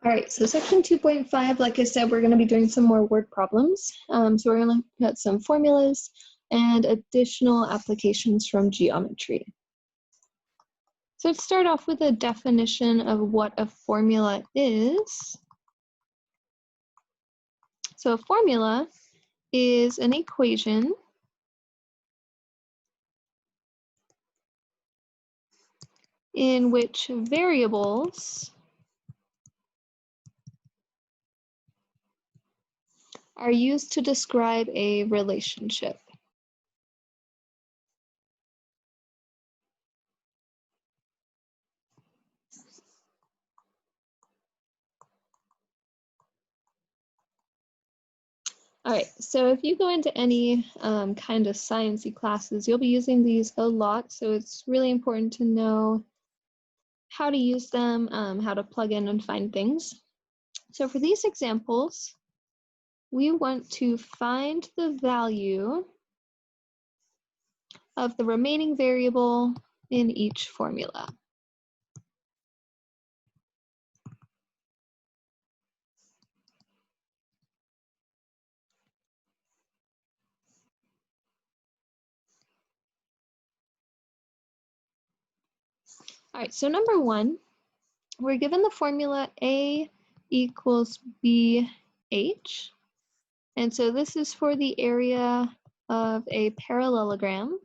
All right, so section 2.5, like I said, we're going to be doing some more word problems. So we're going to look at some formulas and additional applications from geometry. So let's start off with a definition of what a formula is. So a formula is an equation in which variables are used to describe a relationship. All right, so if you go into any kind of sciencey classes, you'll be using these a lot. So it's really important to know how to use them, how to plug in and find things. So for these examples, we want to find the value of the remaining variable in each formula. All right, so number one, we're given the formula A equals BH. And so this is for the area of a parallelogram.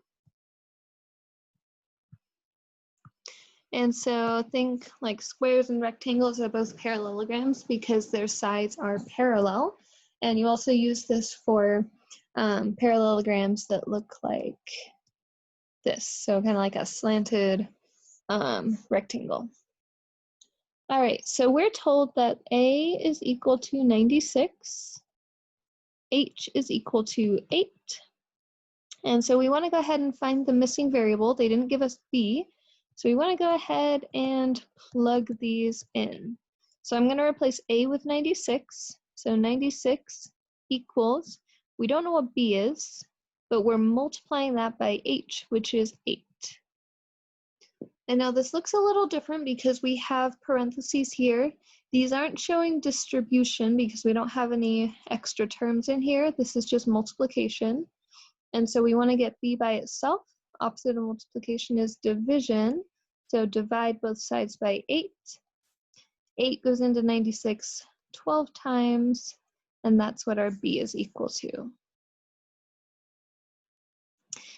And so think like squares and rectangles are both parallelograms because their sides are parallel. And you also use this for parallelograms that look like this. So kind of like a slanted rectangle. All right, so we're told that A is equal to 96, H is equal to 8. And so we want to go ahead and find the missing variable. They didn't give us B. So we want to go ahead and plug these in. So I'm going to replace A with 96. So 96 equals, we don't know what B is, but we're multiplying that by H, which is 8. And now this looks a little different because we have parentheses here. These aren't showing distribution because we don't have any extra terms in here. This is just multiplication. And so we want to get B by itself. Opposite of multiplication is division. So divide both sides by 8. 8 goes into 96 12 times, and that's what our B is equal to.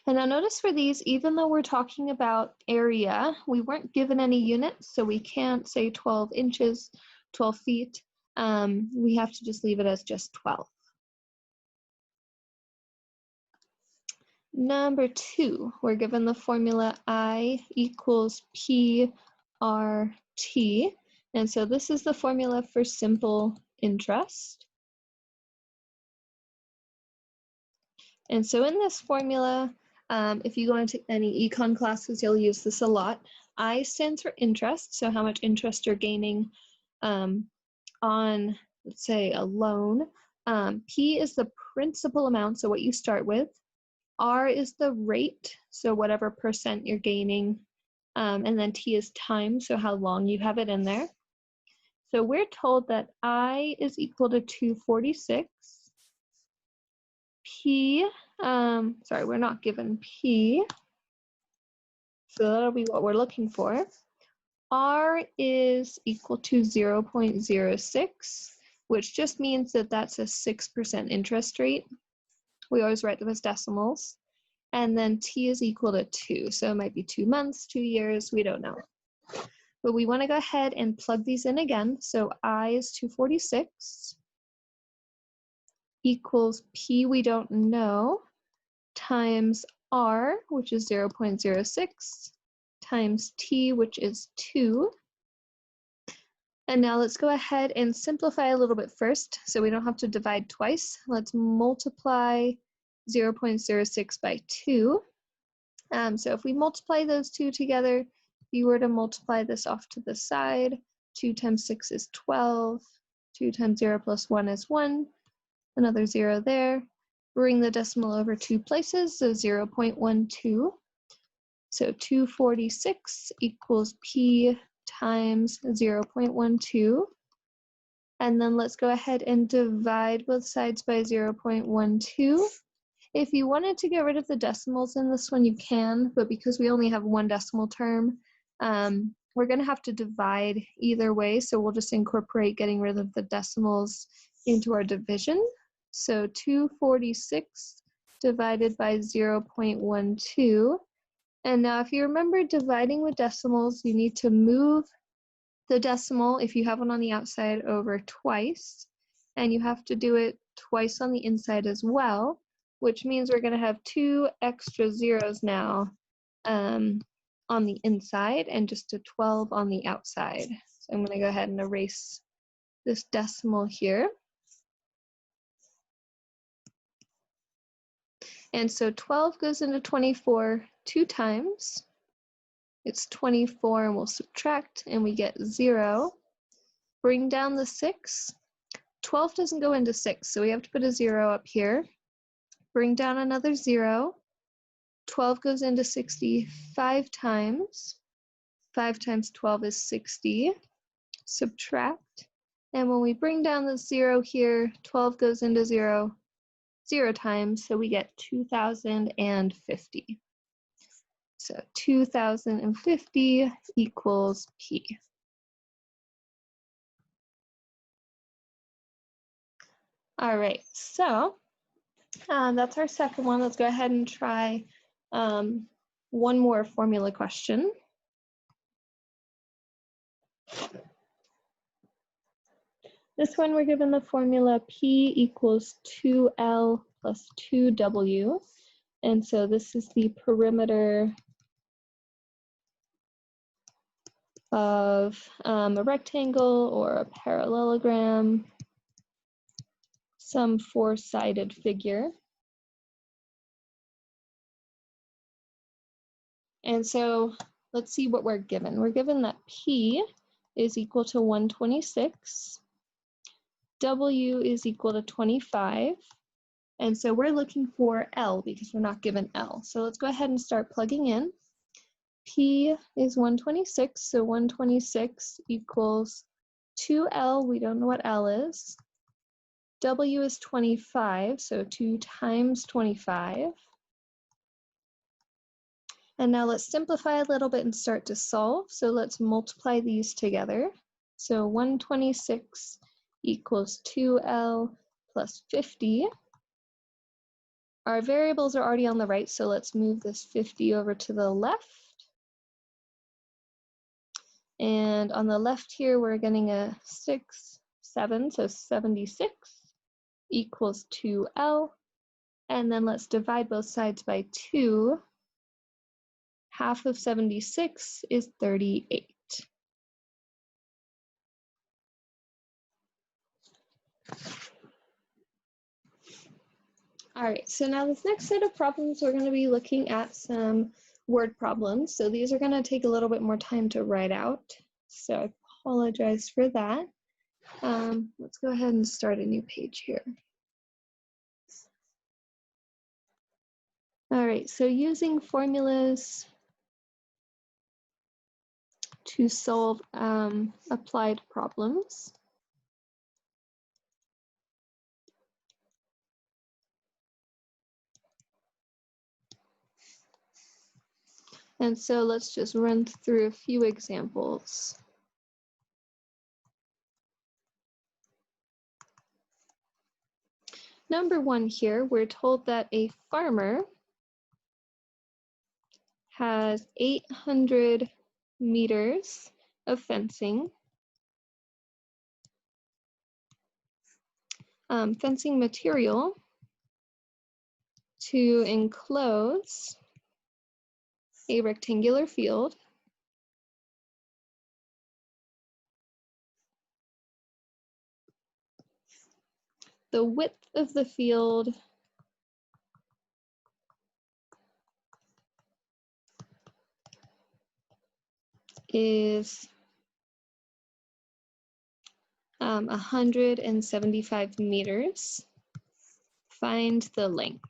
And now notice for these, even though we're talking about area, we weren't given any units, so we can't say 12 inches, 12 feet. We have to just leave it as just 12. Number two, we're given the formula I equals PRT. And so this is the formula for simple interest. And so in this formula, if you go into any econ classes, you'll use this a lot. I stands for interest, so how much interest you're gaining on, let's say, a loan. P is the principal amount, so what you start with. R is the rate, so whatever percent you're gaining, and then T is time, so how long you have it in there. So we're told that I is equal to 246. P, sorry, we're not given P, so that'll be what we're looking for. R is equal to 0.06, which just means that that's a 6% interest rate. We always write them as decimals. And then T is equal to 2. So it might be 2 months, 2 years, we don't know. But we want to go ahead and plug these in again. So I is 246 equals P we don't know times R, which is 0.06, times T, which is 2. And now let's go ahead and simplify a little bit first so we don't have to divide twice. Let's multiply 0.06 by 2. So if we multiply those two together, if you were to multiply this off to the side, 2 times 6 is 12, 2 times 0 plus 1 is 1, another 0 there. Bring the decimal over 2 places, so 0.12. So 246 equals P times 0.12. And then let's go ahead and divide both sides by 0.12. If you wanted to get rid of the decimals in this one, you can, but because we only have one decimal term, we're going to have to divide either way, so we'll just incorporate getting rid of the decimals into our division. So 246 divided by 0.12. And now if you remember dividing with decimals, you need to move the decimal, if you have one on the outside, over twice, and you have to do it twice on the inside as well, which means we're going to have 2 extra zeros now on the inside and just a 12 on the outside. So I'm going to go ahead and erase this decimal here. And so 12 goes into 24 2 times. It's 24, and we'll subtract, and we get 0. Bring down the 6. 12 doesn't go into 6, so we have to put a 0 up here. Bring down another 0. 12 goes into 60 5 times. 5 times 12 is 60. Subtract. And when we bring down the 0 here, 12 goes into 0 times, so we get 2050. So 2050 equals P. All right, so that's our second one. Let's go ahead and try one more formula question. This one, we're given the formula P equals 2L plus 2W. And so this is the perimeter of a rectangle or a parallelogram, some four-sided figure. And so let's see what we're given. We're given that P is equal to 126. W is equal to 25. And so we're looking for L because we're not given L. So let's go ahead and start plugging in. P is 126, so 126 equals 2L, we don't know what L is. W is 25, so 2 times 25. And now let's simplify a little bit and start to solve. So let's multiply these together. So 126 equals 2L plus 50. Our variables are already on the right, so let's move this 50 over to the left. And on the left here, we're getting a 6, 7, so 76 equals 2L. And then let's divide both sides by 2. Half of 76 is 38. All right, so now this next set of problems, we're going to be looking at some word problems. So these are going to take a little bit more time to write out. So I apologize for that. Let's go ahead and start a new page here. All right, so using formulas to solve applied problems. And so let's just run through a few examples. Number 1 here, we're told that a farmer has 800 meters of fencing. Fencing material to enclose a rectangular field. The width of the field is 175 meters. Find the length.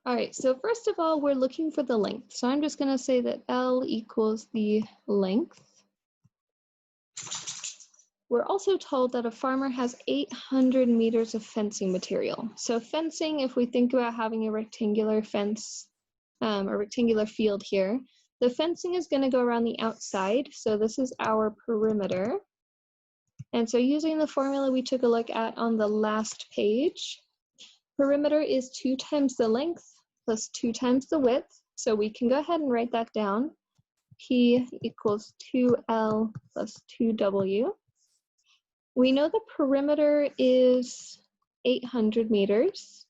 All right, so first of all, we're looking for the length. So I'm just going to say that L equals the length. We're also told that a farmer has 800 meters of fencing material. So fencing, if we think about having a rectangular fence, a rectangular field here, the fencing is going to go around the outside. So this is our perimeter. And so using the formula we took a look at on the last page, perimeter is 2 times the length plus 2 times the width. So we can go ahead and write that down. P equals 2L plus 2W. We know the perimeter is 800 meters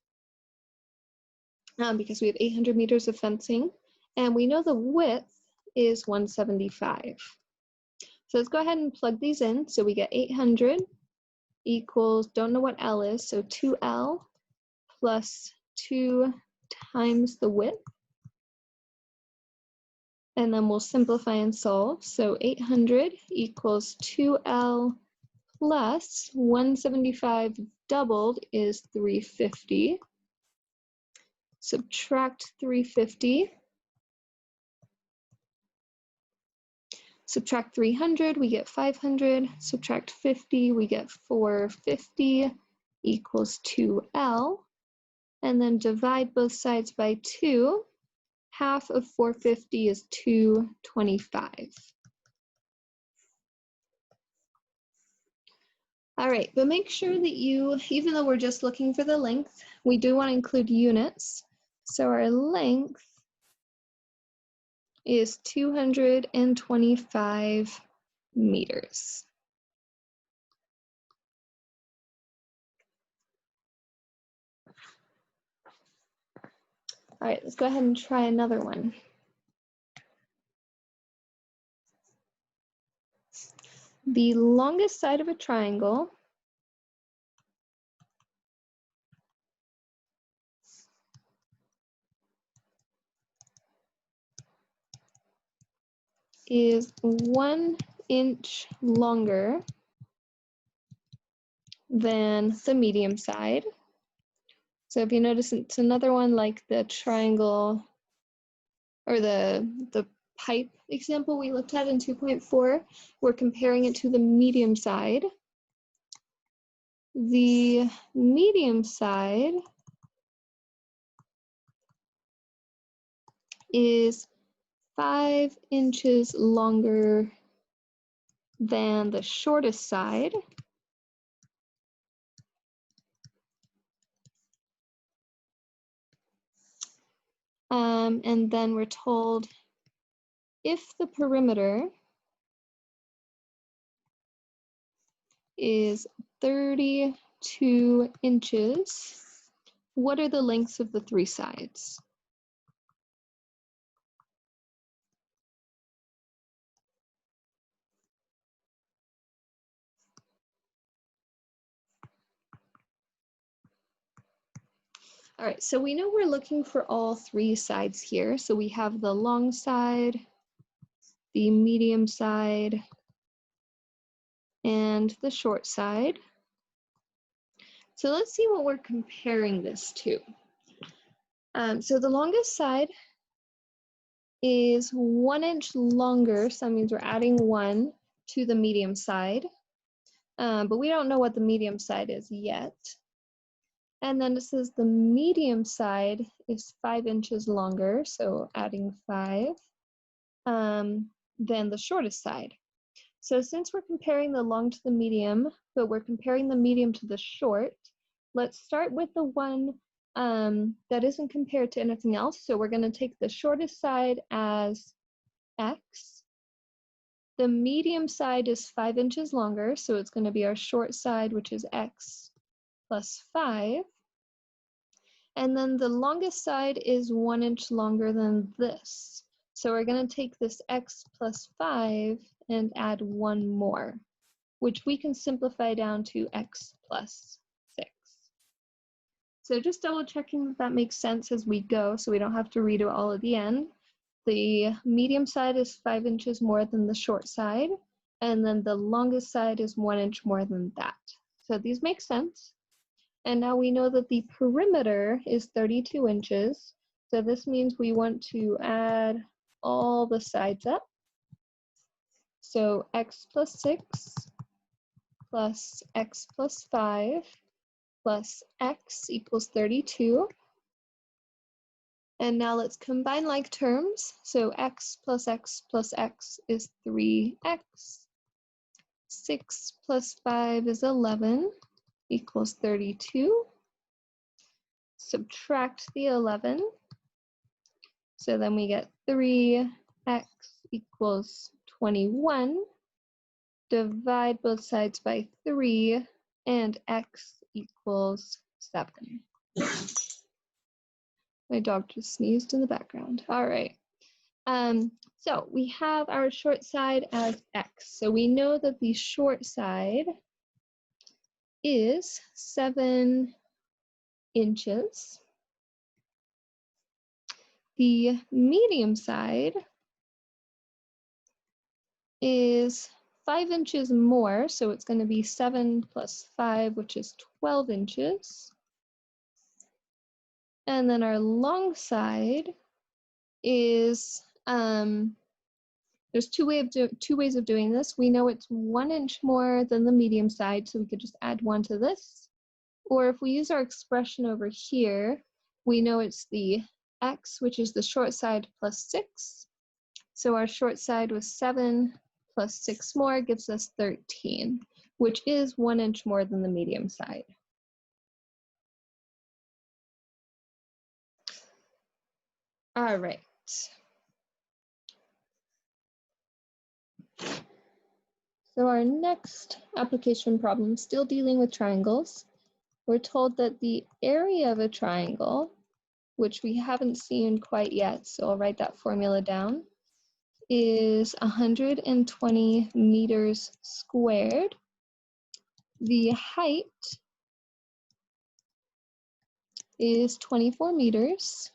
because we have 800 meters of fencing. And we know the width is 175. So let's go ahead and plug these in. So we get 800 equals, don't know what L is, so 2L plus 2 times the width. And then we'll simplify and solve. So 800 equals 2L plus 175 doubled is 350. Subtract 350. Subtract 300, we get 500. Subtract 50, we get 450 equals 2L. And then divide both sides by 2. Half of 450 is 225. All right, but make sure that you, even though we're just looking for the length, we do want to include units. So our length is 225 meters. All right, let's go ahead and try another one. The longest side of a triangle is 1 inch longer than the medium side. So if you notice, it's another one like the triangle or the pipe example we looked at in 2.4. We're comparing it to the medium side. The medium side is 5 inches longer than the shortest side. And then we're told if the perimeter is 32 inches, what are the lengths of the 3 sides? All right, so we know we're looking for all 3 sides here. So we have the long side, the medium side, and the short side. So let's see what we're comparing this to. So the longest side is 1 inch longer, so that means we're adding 1 to the medium side. But we don't know what the medium side is yet. And then it says the medium side is 5 inches longer, so adding 5, than the shortest side. So since we're comparing the long to the medium, but we're comparing the medium to the short, let's start with the one that isn't compared to anything else. So we're going to take the shortest side as x. The medium side is 5 inches longer, so it's going to be our short side, which is x plus 5. And then the longest side is 1 inch longer than this. So we're going to take this x plus 5 and add 1 more, which we can simplify down to x plus 6. So just double checking that that makes sense as we go so we don't have to redo it all at the end. The medium side is 5 inches more than the short side, and then the longest side is 1 inch more than that. So these make sense. And now we know that the perimeter is 32 inches. So this means we want to add all the sides up. So x plus 6 plus x plus 5 plus x equals 32. And now let's combine like terms. So x plus x plus x is 3x. 6 plus 5 is 11 equals 32. Subtract the 11. So then we get 3x equals 21. Divide both sides by 3 and x equals 7. My dog just sneezed in the background. All right. So we have our short side as x. So we know that the short side is 7 inches. The medium side is 5 inches more, so it's going to be 7 plus 5, which is 12 inches. And then our long side is, there's two ways of doing this. We know it's 1 inch more than the medium side, so we could just add 1 to this. Or if we use our expression over here, we know it's the x, which is the short side, plus 6. So our short side was 7 plus 6 more gives us 13, which is 1 inch more than the medium side. All right. So our next application problem, still dealing with triangles. We're told that the area of a triangle, which we haven't seen quite yet, so I'll write that formula down, is 120 meters squared. The height is 24 meters.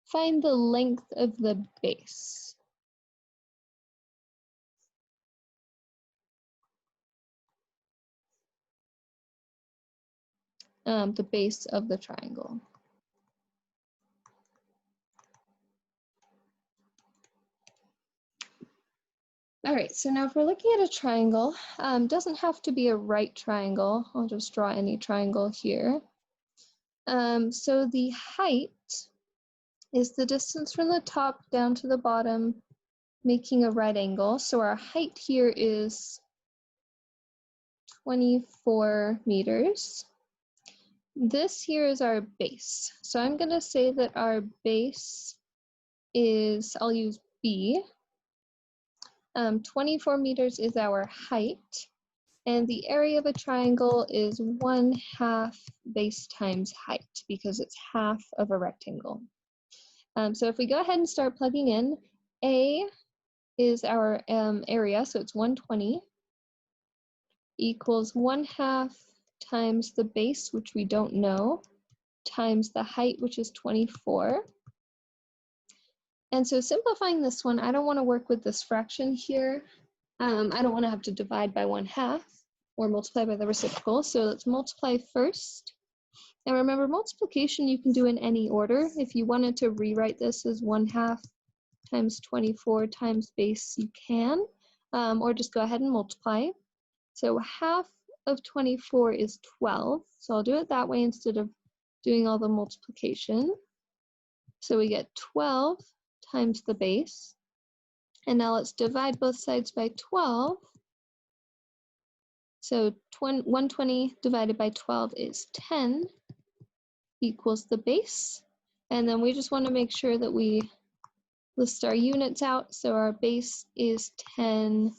Find the length of the base. The base of the triangle. All right, so now if we're looking at a triangle, doesn't have to be a right triangle. I'll just draw any triangle here. So the height is the distance from the top down to the bottom, making a right angle. So our height here is 24 meters. This here is our base. So I'm going to say that our base is, I'll use B. 24 meters is our height. And the area of a triangle is 1/2 base times height because it's half of a rectangle. So if we go ahead and start plugging in, A is our area, so it's 120, equals 1/2 times the base, which we don't know, times the height, which is 24. And so simplifying this one, I don't want to work with this fraction here. I don't want to have to divide by 1/2 or multiply by the reciprocal. So let's multiply first. And remember, multiplication you can do in any order. If you wanted to rewrite this as 1/2 times 24 times base, you can, or just go ahead and multiply. So 1/2 of 24 is 12. So I'll do it that way instead of doing all the multiplication. So we get 12 times the base. And now let's divide both sides by 12. So 120 divided by 12 is 10 equals the base. And then we just want to make sure that we list our units out. So our base is 10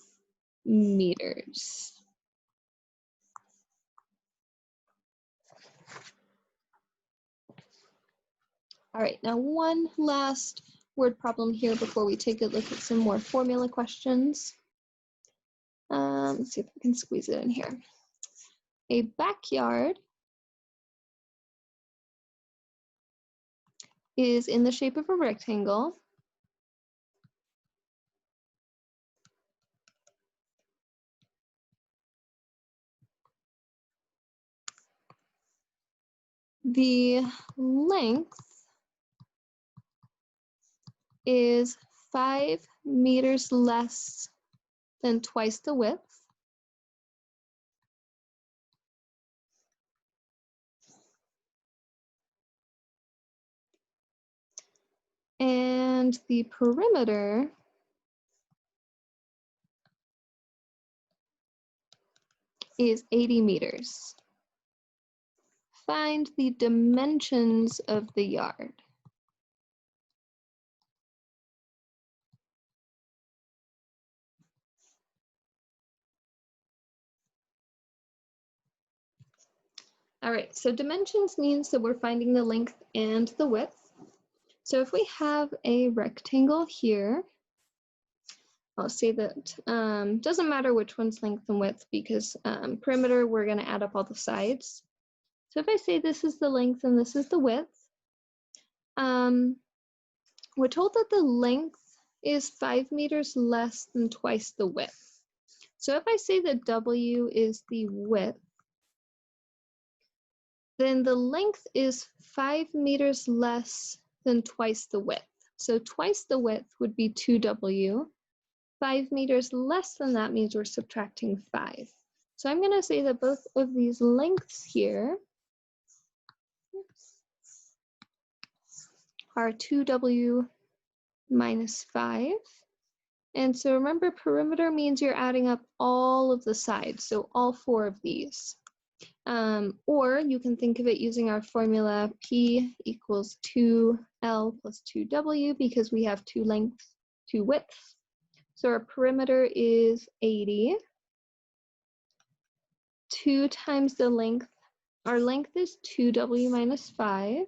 meters. All right, now one last word problem here before we take a look at some more formula questions. Let's see if I can squeeze it in here. A backyard is in the shape of a rectangle. The length is 5 meters less than twice the width. And the perimeter is 80 meters. Find the dimensions of the yard. All right, so dimensions means that we're finding the length and the width. So if we have a rectangle here, I'll say that doesn't matter which one's length and width because perimeter, we're going to add up all the sides. So if I say this is the length and this is the width, we're told that the length is 5 meters less than twice the width. So if I say that W is the width, then the length is 5 meters less than twice the width. So twice the width would be 2W. 5 meters less than that means we're subtracting 5. So I'm going to say that both of these lengths here are 2W minus 5. And so remember, perimeter means you're adding up all of the sides, so all 4 of these. Or you can think of it using our formula P equals 2L plus 2W because we have 2 lengths, 2 widths. So our perimeter is 80. 2 times the length, our length is 2W minus 5,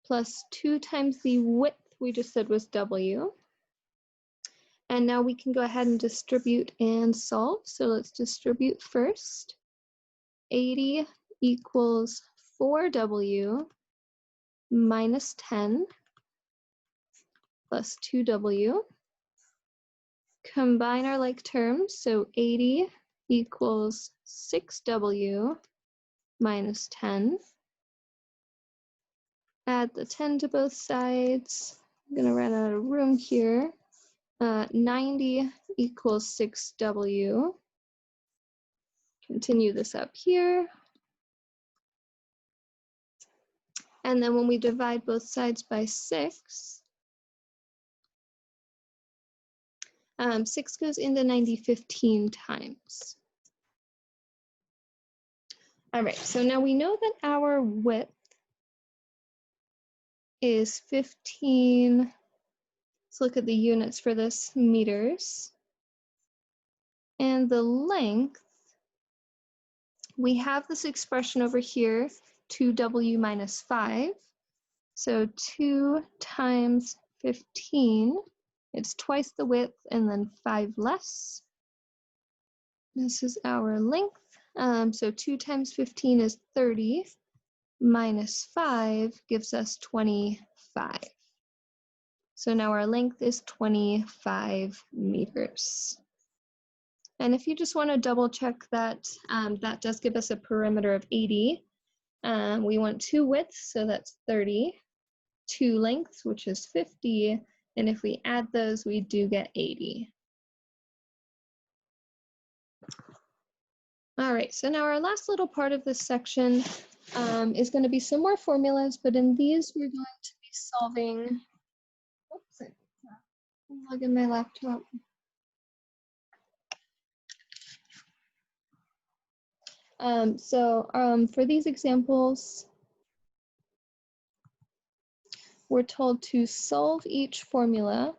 plus 2 times the width we just said was W. And now we can go ahead and distribute and solve. So let's distribute first. 80 equals 4W minus 10 plus 2W. Combine our like terms, so 80 equals 6W minus 10. Add the 10 to both sides. I'm gonna run out of room here. 90 equals 6W. Continue this up here. And then when we divide both sides by 6, 6 goes into 90 15 times. All right, so now we know that our width is 15. Let's look at the units for this, meters. And the length, we have this expression over here, 2W minus 5. So 2 times 15, it's twice the width and then 5 less. This is our length. So 2 times 15 is 30, minus 5 gives us 25. So now our length is 25 meters. And if you just want to double check that, that does give us a perimeter of 80. We want 2 widths, so that's 30, 2 lengths, which is 50, and if we add those, we do get 80. All right, so now our last little part of this section is going to be some more formulas, but in these we're going to be solving, oops, I'm logging my laptop. For these examples, we're told to solve each formula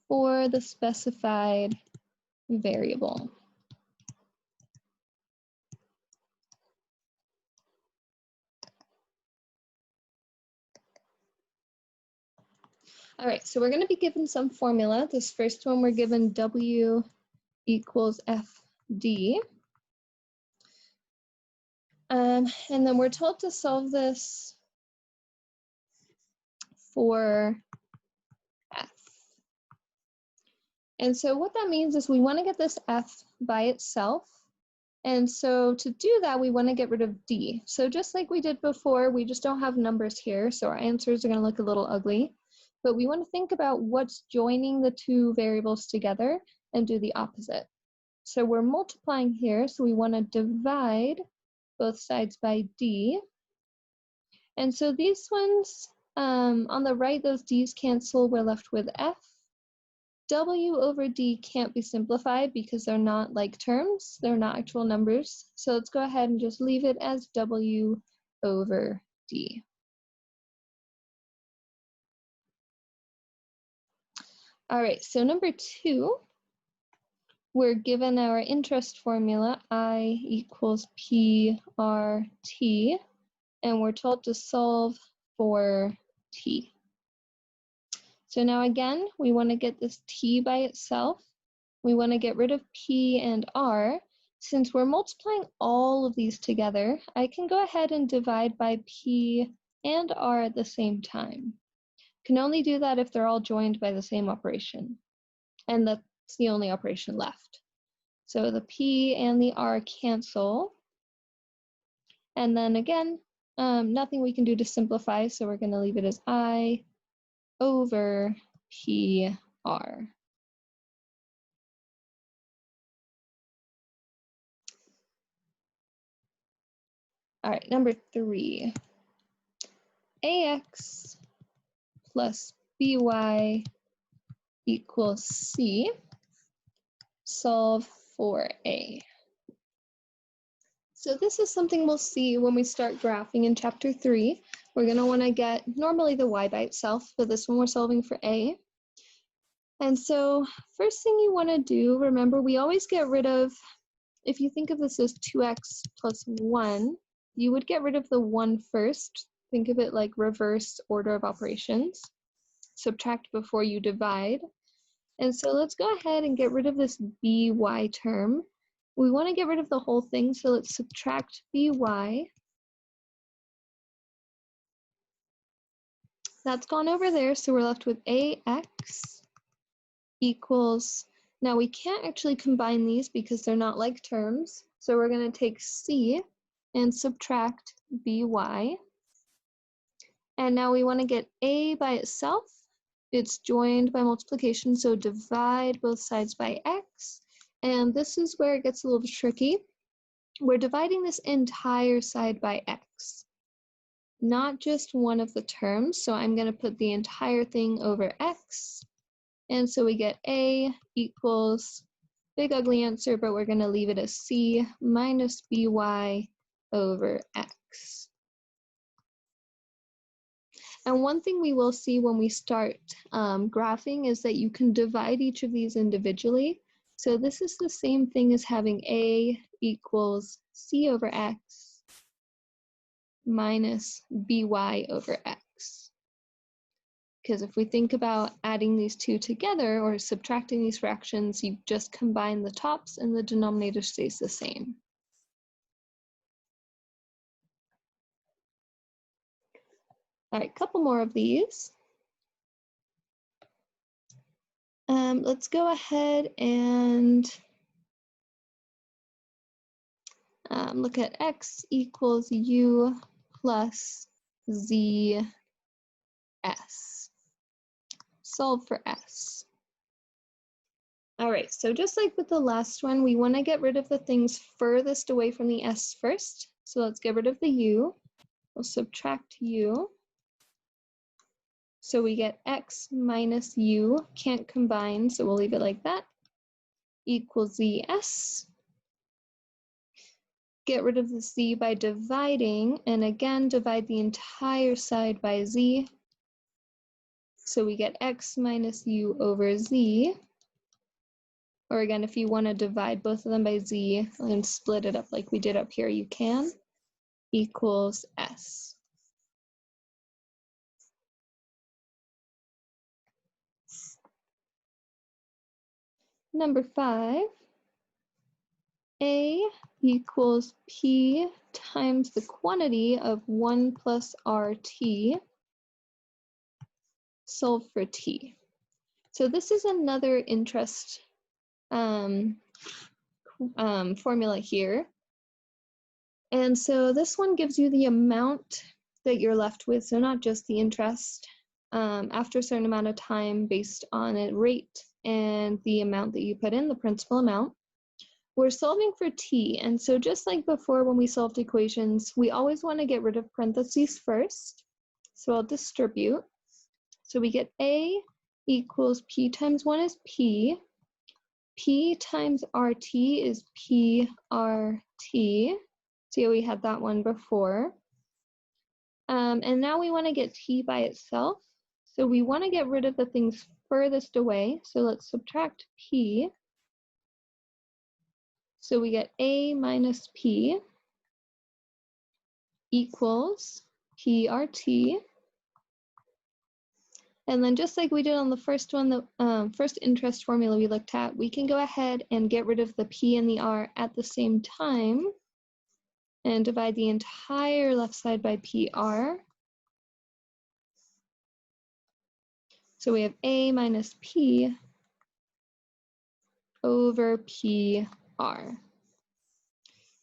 for the specified variable. All right, so we're going to be given some formula. This first one, we're given W equals FD. And then we're told to solve this for F. And so what that means is we want to get this F by itself. And so to do that, we want to get rid of d. So just like we did before, we just don't have numbers here, so our answers are going to look a little ugly. But we want to think about what's joining the two variables together and do the opposite. So we're multiplying here, so we want to divide both sides by d. And so these ones, on the right, those d's cancel, we're left with f. W over d can't be simplified because they're not like terms, they're not actual numbers. So let's go ahead and just leave it as W over d. All right, so number 2, we're given our interest formula, I equals PRT, and we're told to solve for t. So now again, we want to get this t by itself. We want to get rid of p and r. Since we're multiplying all of these together, I can go ahead and divide by p and r at the same time. Can only do that if they're all joined by the same operation. And that's the only operation left. So the p and the r cancel. And then again, nothing we can do to simplify, so we're going to leave it as I over PR. All right, number 3. AX plus BY equals C. Solve for A. So this is something we'll see when we start graphing in chapter 3. We're going to want to get normally the y by itself, but this one we're solving for A. And so first thing you want to do, remember we always get rid of, if you think of this as 2x plus 1, you would get rid of the 1 first. Think of it like reverse order of operations. Subtract before you divide. And so let's go ahead and get rid of this by term. We want to get rid of the whole thing, so let's subtract by. That's gone over there, so we're left with ax equals, now we can't actually combine these because they're not like terms, so we're going to take c and subtract by. And now we want to get a by itself. It's joined by multiplication, so divide both sides by x. And this is where it gets a little tricky. We're dividing this entire side by x, not just one of the terms. So I'm going to put the entire thing over x. And so we get a equals, big ugly answer, but we're going to leave it as c minus by over x. And one thing we will see when we start graphing is that you can divide each of these individually. So this is the same thing as having a equals c over x minus by over x. Because if we think about adding these two together or subtracting these fractions, you just combine the tops and the denominator stays the same. All right, couple more of these. Let's go ahead and look at x equals u plus z s. Solve for s. All right, so just like with the last one, we want to get rid of the things furthest away from the s first. So let's get rid of the u. We'll subtract u. So we get x minus u, can't combine, so we'll leave it like that, equals zs. Get rid of the z by dividing, and again, divide the entire side by z. So we get x minus u over z. Or again, if you want to divide both of them by z and split it up like we did up here, you can, equals s. Number 5, a equals p times the quantity of 1 plus RT. Solve for t. So this is another interest formula here. And so this one gives you the amount that you're left with, so not just the interest, after a certain amount of time based on a rate and the amount that you put in, the principal amount. We're solving for t, and so just like before when we solved equations, we always want to get rid of parentheses first. So I'll distribute. So we get a equals p times 1 is p. P times RT is PRT. See how we had that one before. And now we want to get t by itself. So we want to get rid of the things furthest away. So let's subtract p. So we get a minus p equals PRT. And then just like we did on the first one, the first interest formula we looked at, we can go ahead and get rid of the p and the r at the same time and divide the entire left side by PR. So we have a minus p over PR.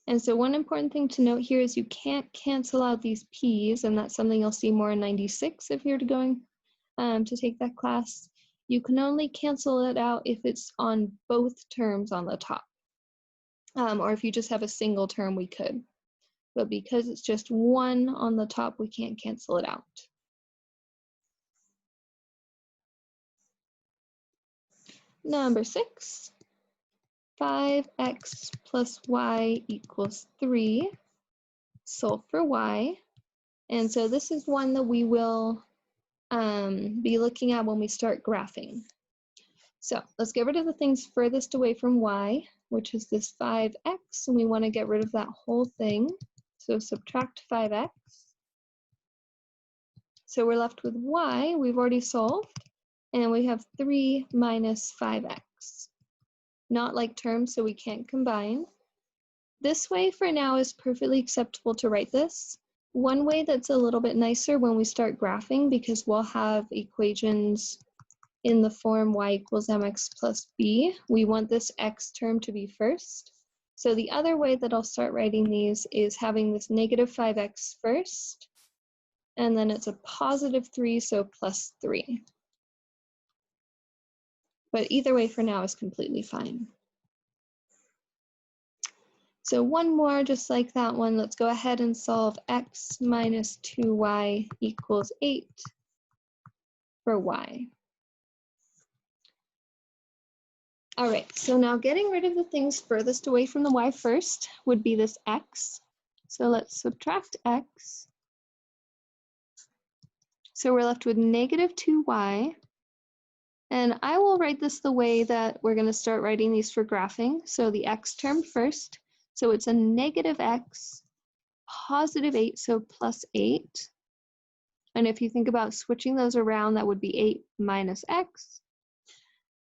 And so one important thing to note here is you can't cancel out these p's, and that's something you'll see more in 96 if you're going to take that class. You can only cancel it out if it's on both terms on the top. Or if you just have a single term, we could. But because it's just one on the top, we can't cancel it out. Number 6, 5x plus y equals 3. Solve for y. And so this is one that we will be looking at when we start graphing. So let's get rid of the things furthest away from y, which is this 5x, and we want to get rid of that whole thing. So subtract 5x. So we're left with y, we've already solved, and we have 3 minus 5x. Not like terms, so we can't combine. This way for now is perfectly acceptable to write this. One way that's a little bit nicer when we start graphing, because we'll have equations in the form y equals mx plus b, we want this x term to be first. So the other way that I'll start writing these is having this negative 5x first, and then it's a positive 3, so plus 3. But either way for now is completely fine. So one more, just like that one, let's go ahead and solve x minus 2y equals 8 for y. All right, so now getting rid of the things furthest away from the y first would be this x. So let's subtract x. So we're left with negative 2y. And I will write this the way that we're going to start writing these for graphing. So the x term first. So it's a negative x, positive 8, so plus 8. And if you think about switching those around, that would be 8 minus x.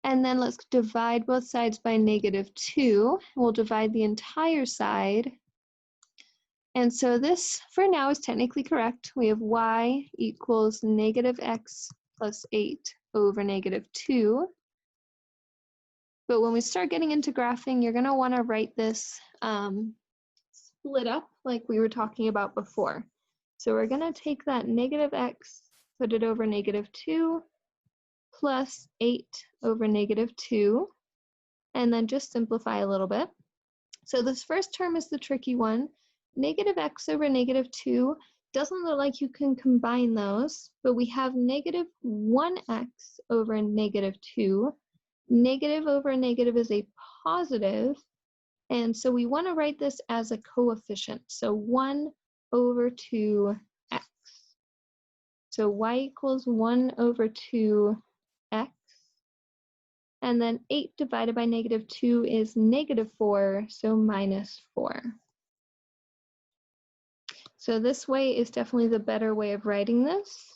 And then let's divide both sides by negative 2. We'll divide the entire side. And so this, for now, is technically correct. We have y equals negative x plus 8 over negative 2. But when we start getting into graphing, you're going to want to write this split up like we were talking about before. So we're going to take that negative x, put it over negative 2, plus 8 over negative 2, and then just simplify a little bit. So this first term is the tricky one. Negative x over negative 2 doesn't look like you can combine those, but we have negative 1x over negative 2. Negative over negative is a positive, and so we want to write this as a coefficient. So 1 over 2x. So y equals 1 over 2x. And then 8 divided by negative 2 is negative 4, so minus 4. So this way is definitely the better way of writing this.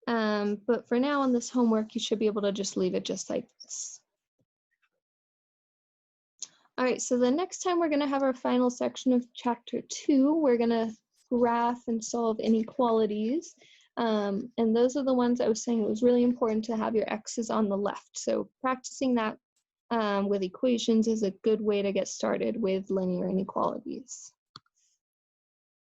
But for now on this homework, you should be able to just leave it just like this. All right, so the next time we're going to have our final section of chapter 2, we're going to graph and solve inequalities. And those are the ones I was saying it was really important to have your x's on the left. So practicing that with equations is a good way to get started with linear inequalities.